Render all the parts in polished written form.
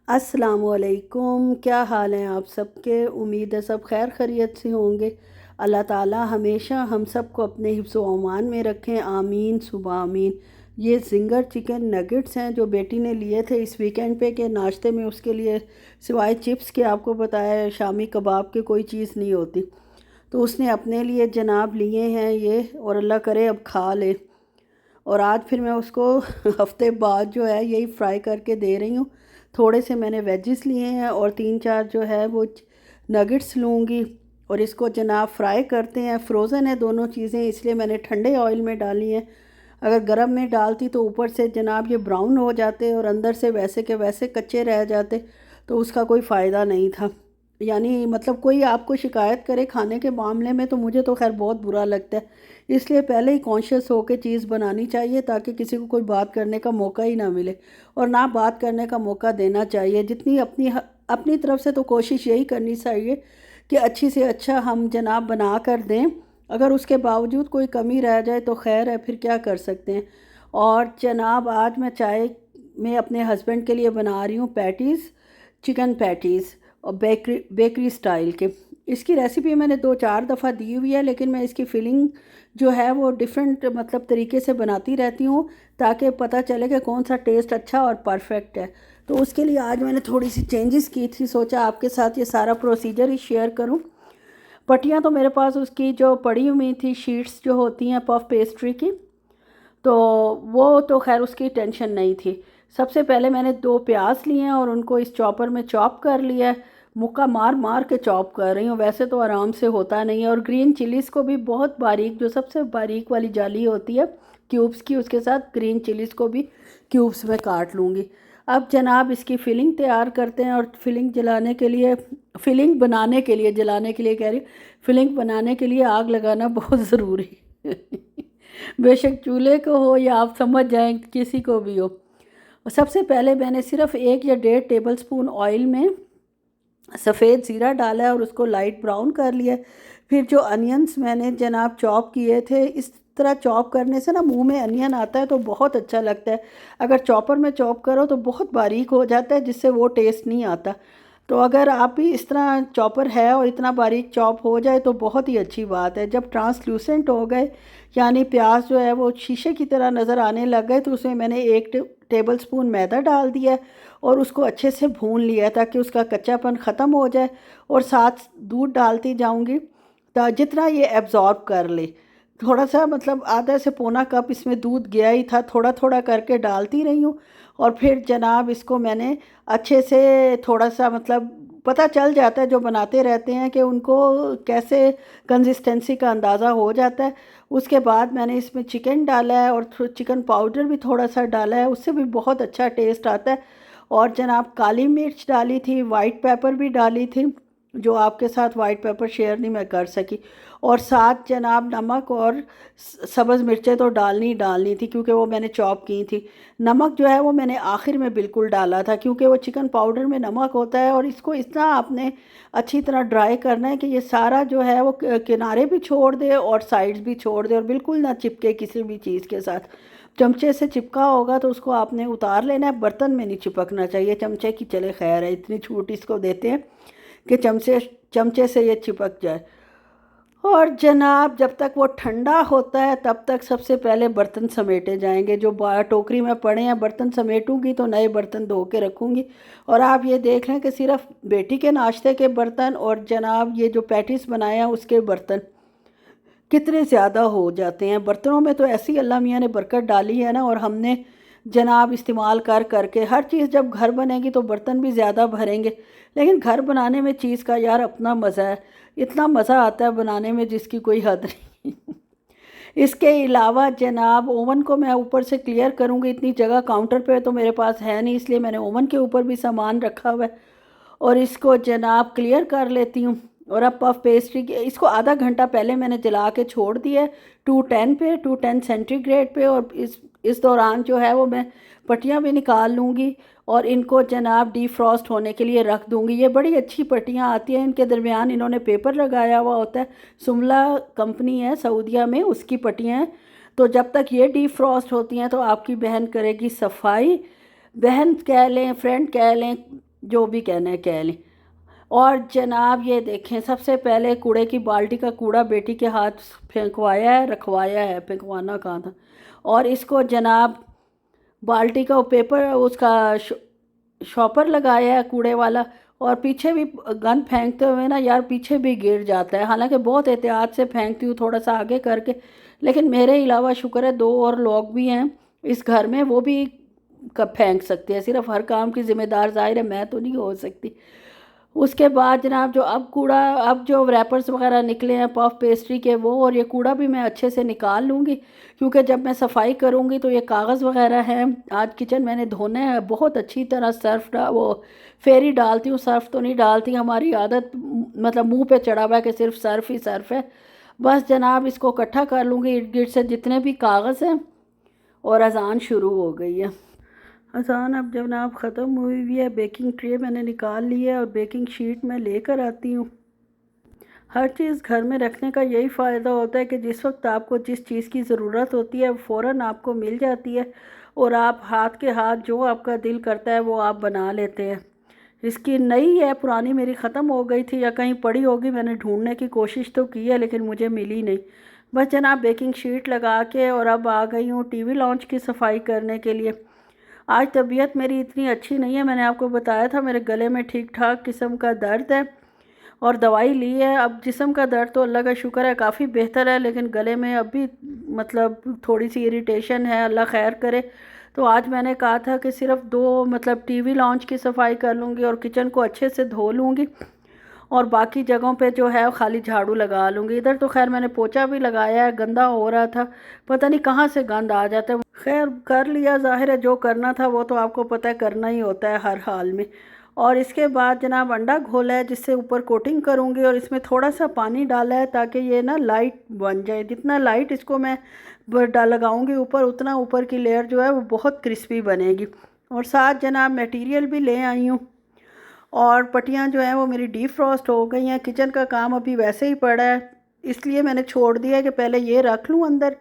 अस्सलामुअलैकुम। क्या हाल हैं आप सबके? उम्मीद है सब खैर खैरियत से होंगे। अल्लाह ताला हमेशा हम सबको अपने हिफ्ज़ व अमान में रखें, आमीन सुबह आमीन। ये जिंगर चिकन नगेट्स हैं जो बेटी ने लिए थे इस वीकेंड पे के नाश्ते में। उसके लिए सिवाय चिप्स के आपको पता है शामी कबाब के कोई चीज़ नहीं होती, तो उसने अपने लिए जनाब लिए हैं ये, और अल्लाह करे अब खा ले। और आज फिर मैं उसको हफ्ते बाद जो है यही फ्राई करके दे रही हूँ। थोड़े से मैंने वेजिस लिए हैं और 3-4 जो है वो नगेट्स लूँगी, और इसको जनाब फ्राई करते हैं। फ्रोज़न है दोनों चीज़ें, इसलिए मैंने ठंडे ऑयल में डाली हैं। अगर गर्म में डालती तो ऊपर से जनाब ये ब्राउन हो जाते और अंदर से वैसे के वैसे कच्चे रह जाते, तो उसका कोई फ़ायदा नहीं था। यानी मतलब कोई आपको शिकायत करे खाने के मामले में तो मुझे तो खैर बहुत बुरा लगता है। इसलिए पहले ही कॉन्शियस होकर चीज़ बनानी चाहिए ताकि किसी को कोई बात करने का मौका ही ना मिले, और ना बात करने का मौका देना चाहिए। जितनी अपनी तरफ से तो कोशिश यही करनी चाहिए कि अच्छी से अच्छा हम जनाब बना कर दें। अगर उसके बावजूद कोई कमी रह जाए तो खैर है, फिर क्या कर सकते हैं। और जनाब आज मैं चाय में अपने हस्बैंड के लिए बना रही हूँ पैटीज़, चिकन पैटीज़, और बेकरी बेकरी स्टाइल के। इसकी रेसिपी मैंने 2-4 दफ़ा दी हुई है, लेकिन मैं इसकी फिलिंग जो है वो डिफरेंट मतलब तरीके से बनाती रहती हूँ ताकि पता चले कि कौन सा टेस्ट अच्छा और परफेक्ट है। तो उसके लिए आज मैंने थोड़ी सी चेंजेस की थी, सोचा आपके साथ ये सारा प्रोसीजर ही शेयर करूँ। पट्टियाँ तो मेरे पास उसकी जो पड़ी हुई थी, शीट्स जो होती हैं पफ पेस्ट्री की, तो वो तो खैर उसकी टेंशन नहीं थी। सबसे पहले मैंने 2 प्याज लिए हैं और उनको इस चॉपर में चॉप कर लिया है। मुक्का मार मार के चॉप कर रही हूँ, वैसे तो आराम से होता नहीं है। और ग्रीन चिलीज़ को भी बहुत बारीक, जो सबसे बारीक वाली जाली होती है क्यूब्स की, उसके साथ ग्रीन चिलीज़ को भी क्यूब्स में काट लूँगी। अब जनाब इसकी फ़िलिंग तैयार करते हैं। और फिलिंग बनाने के लिए, जलाने के लिए कह रही, फिलिंग बनाने के लिए आग लगाना बहुत ज़रूरी है। बेशक चूल्हे को हो या आप समझ जाएं किसी को भी हो। और सबसे पहले मैंने सिर्फ 1 या 1.5 टेबलस्पून ऑयल में सफ़ेद ज़ीरा डाला है और उसको लाइट ब्राउन कर लिया। फिर जो अनियंस मैंने जनाब चॉप किए थे, इस तरह चॉप करने से ना मुंह में अनियन आता है तो बहुत अच्छा लगता है। अगर चॉपर में चॉप करो तो बहुत बारीक हो जाता है, जिससे वो टेस्ट नहीं आता। तो अगर आप भी इस तरह चॉपर है और इतना बारीक चॉप हो जाए तो बहुत ही अच्छी बात है। जब ट्रांसलूसेंट हो गए, यानी प्याज जो है वो शीशे की तरह नज़र आने लग गए, तो उसमें मैंने 1 टेबलस्पून मैदा डाल दिया और उसको अच्छे से भून लिया ताकि उसका कच्चापन ख़त्म हो जाए। और साथ दूध डालती जाऊंगी जितना ये एब्ज़ॉर्ब कर ले। थोड़ा सा मतलब आधा से पौना कप इसमें दूध गया ही था, थोड़ा थोड़ा करके डालती रही हूँ। और फिर जनाब इसको मैंने अच्छे से थोड़ा सा मतलब पता चल जाता है, जो बनाते रहते हैं कि उनको कैसे कंसिस्टेंसी का अंदाज़ा हो जाता है। उसके बाद मैंने इसमें चिकन डाला है और चिकन पाउडर भी थोड़ा सा डाला है, उससे भी बहुत अच्छा टेस्ट आता है। और जनाब काली मिर्च डाली थी, वाइट पेपर भी डाली थी, जो आपके साथ वाइट पेपर शेयर नहीं मैं कर सकी। और साथ जनाब नमक और सब्ज़ मिर्चें तो डालनी डालनी थी क्योंकि वो मैंने चॉप की थी। नमक जो है वो मैंने आखिर में बिल्कुल डाला था क्योंकि वो चिकन पाउडर में नमक होता है। और इसको इतना आपने अच्छी तरह ड्राई करना है कि ये सारा जो है वो किनारे भी छोड़ दे और साइड्स भी छोड़ दे, और बिल्कुल ना चिपके किसी भी चीज़ के साथ। चमचे से चिपका होगा तो उसको आपने उतार लेना है, बर्तन में नहीं चिपकना चाहिए। चमचे की चले खैर है, इतनी छूट इसको देते हैं कि चमचे चमचे से ये चिपक जाए। और जनाब जब तक वो ठंडा होता है तब तक सबसे पहले बर्तन समेटे जाएंगे। जो टोकरी में पड़े हैं बर्तन समेटूंगी तो नए बर्तन धो के रखूंगी। और आप ये देख लें कि सिर्फ बेटी के नाश्ते के बर्तन और जनाब ये जो पैटीज बनाए हैं उसके बर्तन कितने ज़्यादा हो जाते हैं। बर्तनों में तो ऐसी अल्लाह मियाँ ने बरकत डाली है ना, और हमने जनाब इस्तेमाल कर करके हर चीज़, जब घर बनेगी तो बर्तन भी ज़्यादा भरेंगे। लेकिन घर बनाने में चीज़ का यार अपना मज़ा है, इतना मज़ा आता है बनाने में जिसकी कोई हद नहीं। इसके अलावा जनाब ओवन को मैं ऊपर से क्लियर करूँगी, इतनी जगह काउंटर पे तो मेरे पास है नहीं, इसलिए मैंने ओवन के ऊपर भी सामान रखा हुआ है। और इसको जनाब क्लियर कर लेती हूँ। और अब पफ पेस्ट्री के इसको आधा घंटा पहले मैंने जला के छोड़ दिया है 210 सेंटीग्रेड पे। और इस दौरान जो है वो मैं पट्टियाँ भी निकाल लूँगी और इनको जनाब डीफ्रॉस्ट होने के लिए रख दूँगी। ये बड़ी अच्छी पट्टियाँ आती हैं, इनके दरमियान इन्होंने पेपर लगाया हुआ होता है। सुमला कंपनी है सऊदीया में, उसकी पट्टियाँ हैं। तो जब तक ये डीफ्रॉस्ट होती हैं तो आपकी बहन करेगी सफाई। बहन कह लें, फ्रेंड कह लें, जो भी कहना है कह लें। और जनाब ये देखें, सबसे पहले कूड़े की बाल्टी का कूड़ा बेटी के हाथ फेंकवाया है, रखवाया है, फेंकवाना कहाँ था। और इसको जनाब बाल्टी का पेपर उसका शॉपर लगाया है कूड़े वाला, और पीछे भी गंद फेंकते हुए ना यार पीछे भी गिर जाता है। हालांकि बहुत एहतियात से फेंकती हूँ थोड़ा सा आगे करके, लेकिन मेरे अलावा शुक्र है 2 और लोग भी हैं इस घर में, वो भी कब फेंक सकते हैं। सिर्फ हर काम की जिम्मेदार ज़ाहिर है मैं तो नहीं हो सकती। उसके बाद जनाब जो अब कूड़ा, अब जो रैपर्स वगैरह निकले हैं पफ पेस्ट्री के वो, और ये कूड़ा भी मैं अच्छे से निकाल लूँगी, क्योंकि जब मैं सफाई करूँगी तो ये कागज़ वगैरह हैं। आज किचन मैंने धोने हैं बहुत अच्छी तरह, सर्फ वो फेरी डालती हूँ, सर्फ तो नहीं डालती, हमारी आदत मतलब मुंह पे चढ़ा हुआ है कि सिर्फ सर्फ ही सर्फ है। बस जनाब इसको इकट्ठा कर लूँगी इर्द गिर्द से जितने भी कागज़ हैं। और अजान शुरू हो गई है। अजान अब जनाब ख़त्म हुई हुई है। बेकिंग ट्रे मैंने निकाल ली है और बेकिंग शीट मैं लेकर आती हूँ। हर चीज़ घर में रखने का यही फ़ायदा होता है कि जिस वक्त आपको जिस चीज़ की ज़रूरत होती है फ़ौरन आपको मिल जाती है, और आप हाथ के हाथ जो आपका दिल करता है वो आप बना लेते हैं। इसकी नई है, पुरानी मेरी ख़त्म हो गई थी या कहीं पड़ी होगी, मैंने ढूंढने की कोशिश तो की है लेकिन मुझे मिली नहीं। बस जनाब बेकिंग शीट लगा के और अब आ गई हूँ टीवी लॉन्च की सफाई करने के लिए। आज तबीयत मेरी इतनी अच्छी नहीं है, मैंने आपको बताया था मेरे गले में ठीक ठाक किस्म का दर्द है और दवाई ली है। अब जिस्म का दर्द तो अल्लाह का शुक्र है काफ़ी बेहतर है, लेकिन गले में अभी मतलब थोड़ी सी इरिटेशन है, अल्लाह खैर करे। तो आज मैंने कहा था कि सिर्फ 2 मतलब टीवी लॉन्च की सफाई कर लूँगी और किचन को अच्छे से धो लूँगी, और बाकी जगहों पे जो है खाली झाड़ू लगा लूँगी। इधर तो खैर मैंने पोछा भी लगाया है, गंदा हो रहा था, पता नहीं कहाँ से गंद आ जाता है। खैर कर लिया, ज़ाहिर है जो करना था वो तो आपको पता है करना ही होता है हर हाल में। और इसके बाद जनाब अंडा घोला है जिससे ऊपर कोटिंग करूँगी, और इसमें थोड़ा सा पानी डाला है ताकि ये ना लाइट बन जाए। जितना लाइट इसको मैं लगाऊंगी ऊपर, उतना ऊपर की लेयर जो है वो बहुत क्रिस्पी बनेगी। और साथ जनाब मटेरियल भी ले आई हूँ, और पट्टियाँ जो हैं वो मेरी डीप फ्रॉस्ट हो गई हैं। किचन का काम अभी वैसे ही पड़ा है, इसलिए मैंने छोड़ दिया कि पहले ये रख लूँ अंदर।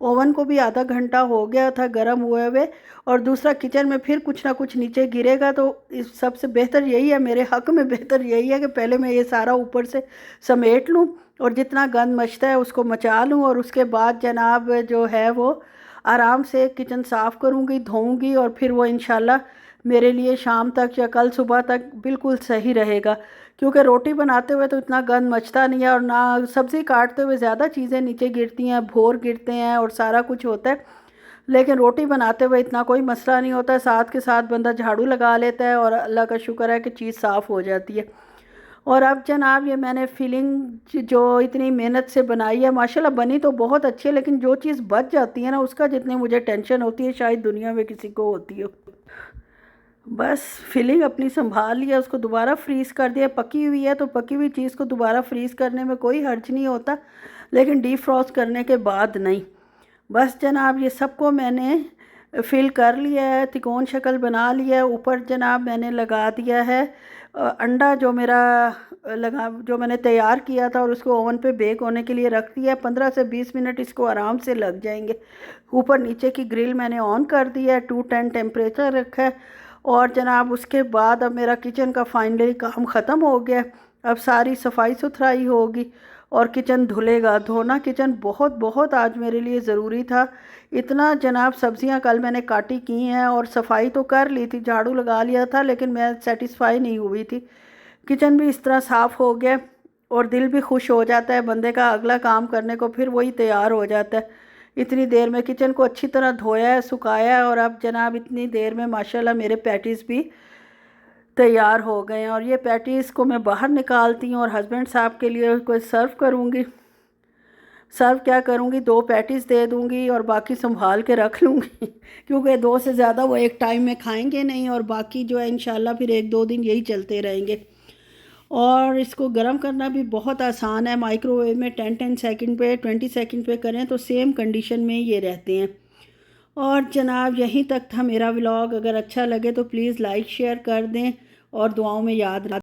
ओवन को भी आधा घंटा हो गया था गर्म हुए हुए, और दूसरा किचन में फिर कुछ ना कुछ नीचे गिरेगा, तो इस सबसे बेहतर यही है, मेरे हक़ में बेहतर यही है कि पहले मैं ये सारा ऊपर से समेट लूँ और जितना गंद मचता है उसको मचा लूँ, और उसके बाद जनाब जो है वो आराम से किचन साफ़ करूँगी, धोऊँगी, और फिर वो इंशाल्लाह मेरे लिए शाम तक या कल सुबह तक बिल्कुल सही रहेगा। क्योंकि रोटी बनाते हुए तो इतना गंद मचता नहीं है, और ना सब्ज़ी काटते हुए ज़्यादा चीज़ें नीचे गिरती हैं, भोर गिरते हैं और सारा कुछ होता है, लेकिन रोटी बनाते हुए इतना कोई मसला नहीं होता है। साथ के साथ बंदा झाड़ू लगा लेता है और अल्लाह का शुक्र है कि चीज़ साफ़ हो जाती है। और अब जनाब ये मैंने फिलिंग जो इतनी मेहनत से बनाई है, माशाल्लाह बनी तो बहुत अच्छी है, लेकिन जो चीज़ बच जाती है ना उसका जितनी मुझे टेंशन होती है शायद दुनिया में किसी को होती हो। बस फिलिंग अपनी संभाल लिया, उसको दोबारा फ्रीज़ कर दिया। पकी हुई है तो पकी हुई चीज़ को दोबारा फ्रीज़ करने में कोई हर्ज नहीं होता, लेकिन डीप फ्रॉस्ट करने के बाद नहीं। बस जनाब ये सबको मैंने फिल कर लिया है, तिकोन शक्ल बना लिया है। ऊपर जनाब मैंने लगा दिया है अंडा जो मेरा जो मैंने तैयार किया था, और उसको ओवन पे बेक होने के लिए रख दिया है। 15 से 20 मिनट इसको आराम से लग जाएंगे। ऊपर नीचे की ग्रिल मैंने ऑन कर दिया है, 210 टेम्परेचर रखा है। और जनाब उसके बाद अब मेरा किचन का फाइनली काम ख़त्म हो गया। अब सारी सफाई सुथराई होगी और किचन धुलेगा। धोना किचन बहुत बहुत आज मेरे लिए ज़रूरी था। इतना जनाब सब्ज़ियां कल मैंने काटी की हैं, और सफाई तो कर ली थी, झाड़ू लगा लिया था, लेकिन मैं सेटिस्फाई नहीं हुई थी। किचन भी इस तरह साफ़ हो गया और दिल भी खुश हो जाता है बंदे का, अगला काम करने को फिर वही तैयार हो जाता है। इतनी देर में किचन को अच्छी तरह धोया है, सुखाया है, और अब जनाब इतनी देर में माशाल्लाह मेरे पैटीज़ भी तैयार हो गए हैं। और ये पैटीज़ को मैं बाहर निकालती हूँ और हस्बैंड साहब के लिए कोई सर्व करूँगी। सर्व क्या करूँगी, 2 पैटीज़ दे दूँगी और बाकी संभाल के रख लूँगी क्योंकि 2 से ज़्यादा वो एक टाइम में खाएंगे नहीं, और बाकी जो है इंशाल्लाह फिर 1-2 दिन यही चलते रहेंगे। और इसको गर्म करना भी बहुत आसान है, माइक्रोवेव में 10-10 सेकंड पे 20 सेकंड पे करें तो सेम कंडीशन में ये रहते हैं। और जनाब यहीं तक था मेरा व्लॉग। अगर अच्छा लगे तो प्लीज़ लाइक शेयर कर दें और दुआओं में याद रखें।